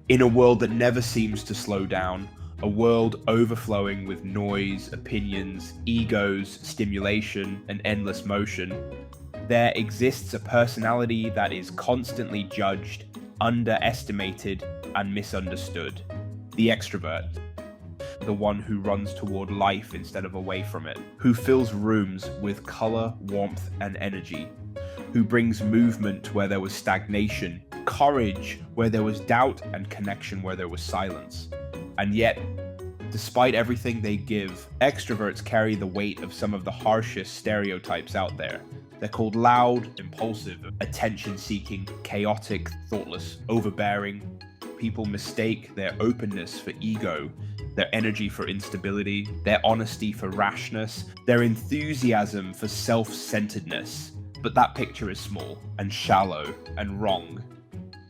In a world that never seems to slow down, a world overflowing with noise, opinions, egos, stimulation, and endless motion, there exists a personality that is constantly judged, underestimated, and misunderstood. The extrovert. The one who runs toward life instead of away from it, who fills rooms with color, warmth, and energy, who brings movement where there was stagnation, courage where there was doubt, and connection where there was silence. And yet, despite everything they give, extroverts carry the weight of some of the harshest stereotypes out there. They're called loud, impulsive, attention-seeking, chaotic, thoughtless, overbearing. People mistake their openness for ego, their energy for instability, their honesty for rashness, their enthusiasm for self-centeredness. But that picture is small and shallow and wrong.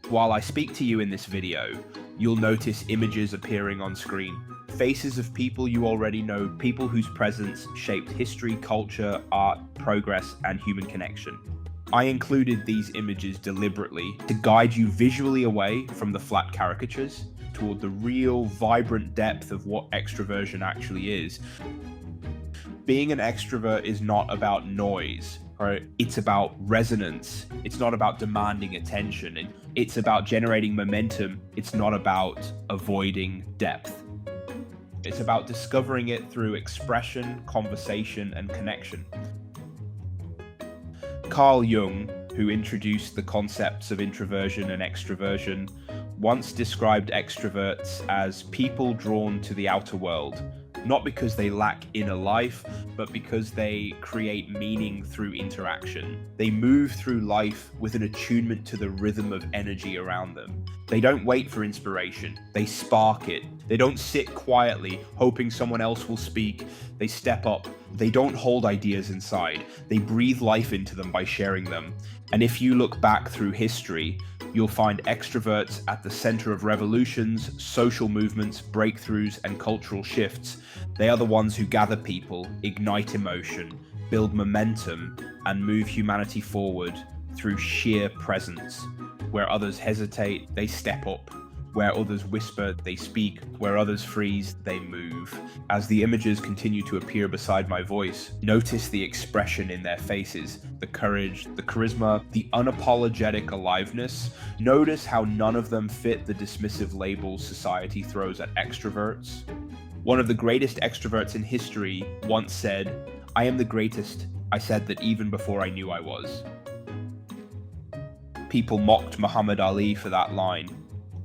While I speak to you in this video, you'll notice images appearing on screen, faces of people you already know, people whose presence shaped history, culture, art, progress, and human connection. I included these images deliberately to guide you visually away from the flat caricatures toward the real, vibrant depth of what extroversion actually is. Being an extrovert is not about noise, right? It's about resonance. It's not about demanding attention. And it's about generating momentum. It's not about avoiding depth. It's about discovering it through expression, conversation, and connection. Carl Jung, who introduced the concepts of introversion and extroversion, once described extroverts as people drawn to the outer world, not because they lack inner life, but because they create meaning through interaction. They move through life with an attunement to the rhythm of energy around them. They don't wait for inspiration, they spark it. They don't sit quietly, hoping someone else will speak. They step up. They don't hold ideas inside. They breathe life into them by sharing them. And if you look back through history, you'll find extroverts at the center of revolutions, social movements, breakthroughs, and cultural shifts. They are the ones who gather people, ignite emotion, build momentum, and move humanity forward through sheer presence. Where others hesitate, they step up. Where others whisper, they speak. Where others freeze, they move. As the images continue to appear beside my voice, notice the expression in their faces, the courage, the charisma, the unapologetic aliveness. Notice how none of them fit the dismissive labels society throws at extroverts. One of the greatest extroverts in history once said, "I am the greatest. I said that even before I knew I was." People mocked Muhammad Ali for that line.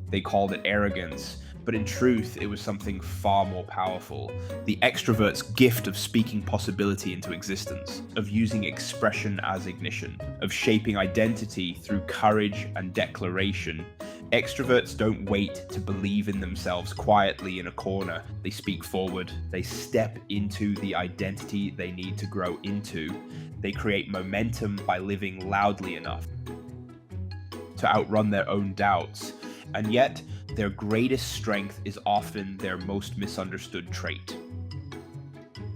They called it arrogance, but in truth, it was something far more powerful. The extrovert's gift of speaking possibility into existence, of using expression as ignition, of shaping identity through courage and declaration. Extroverts don't wait to believe in themselves quietly in a corner. They speak forward. They step into the identity they need to grow into. They create momentum by living loudly enough to outrun their own doubts. And yet, their greatest strength is often their most misunderstood trait.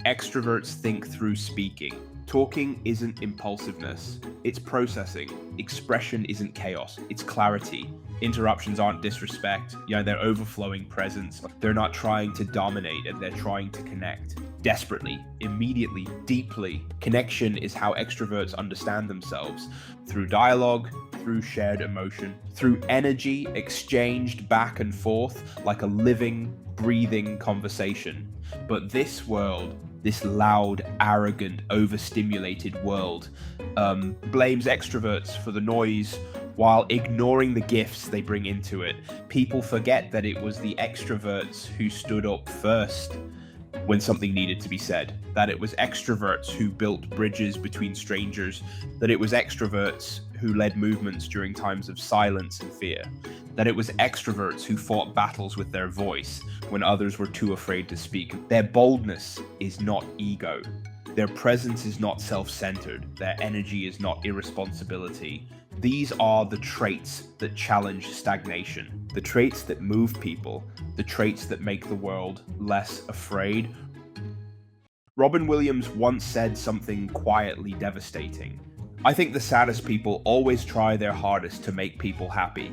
Extroverts think through speaking. Talking isn't impulsiveness, it's processing. Expression isn't chaos, it's clarity. Interruptions aren't disrespect, they're overflowing presence. They're not trying to dominate, and they're trying to connect. Desperately, immediately, deeply. Connection is how extroverts understand themselves. Through dialogue, through shared emotion, through energy exchanged back and forth like a living, breathing conversation. But this world, this loud, arrogant, overstimulated world, blames extroverts for the noise while ignoring the gifts they bring into it. People forget that it was the extroverts who stood up first when something needed to be said, that it was extroverts who built bridges between strangers, that it was extroverts who led movements during times of silence and fear, that it was extroverts who fought battles with their voice when others were too afraid to speak. Their boldness is not ego. Their presence is not self-centered. Their energy is not irresponsibility. These are the traits that challenge stagnation, the traits that move people, the traits that make the world less afraid. Robin Williams once said something quietly devastating. "I think the saddest people always try their hardest to make people happy."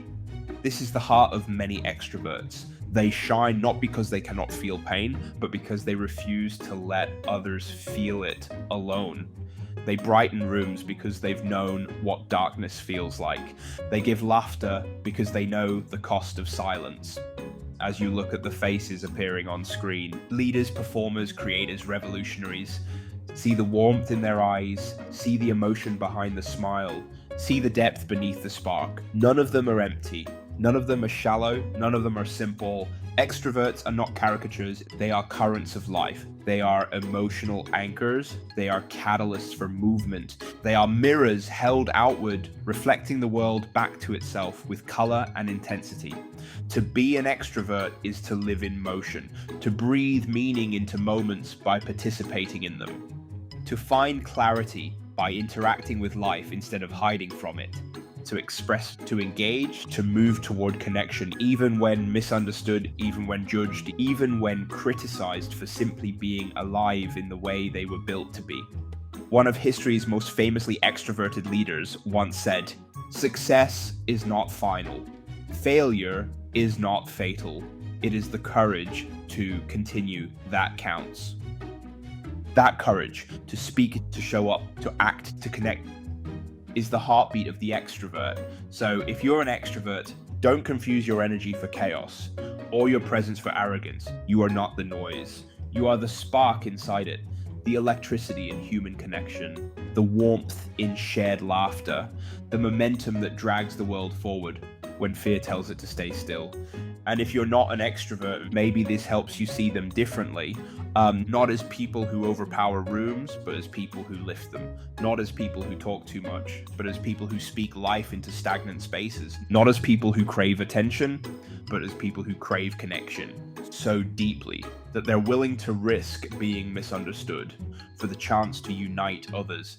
This is the heart of many extroverts. They shine not because they cannot feel pain, but because they refuse to let others feel it alone. They brighten rooms because they've known what darkness feels like. They give laughter because they know the cost of silence. As you look at the faces appearing on screen, leaders, performers, creators, revolutionaries, see the warmth in their eyes, see the emotion behind the smile, see the depth beneath the spark. None of them are empty. None of them are shallow. None of them are simple. Extroverts are not caricatures. They are currents of life. They are emotional anchors. They are catalysts for movement. They are mirrors held outward, reflecting the world back to itself with color and intensity. To be an extrovert is to live in motion, to breathe meaning into moments by participating in them, to find clarity by interacting with life instead of hiding from it, to express, to engage, to move toward connection, even when misunderstood, even when judged, even when criticized for simply being alive in the way they were built to be. One of history's most famously extroverted leaders once said, "Success is not final. Failure is not fatal. It is the courage to continue that counts." That courage to speak, to show up, to act, to connect is the heartbeat of the extrovert. So if you're an extrovert, don't confuse your energy for chaos or your presence for arrogance. You are not the noise. You are the spark inside it, the electricity in human connection, the warmth in shared laughter, the momentum that drags the world forward when fear tells it to stay still. And if you're not an extrovert, maybe this helps you see them differently. Not as people who overpower rooms, but as people who lift them. Not as people who talk too much, but as people who speak life into stagnant spaces. Not as people who crave attention, but as people who crave connection so deeply that they're willing to risk being misunderstood for the chance to unite others.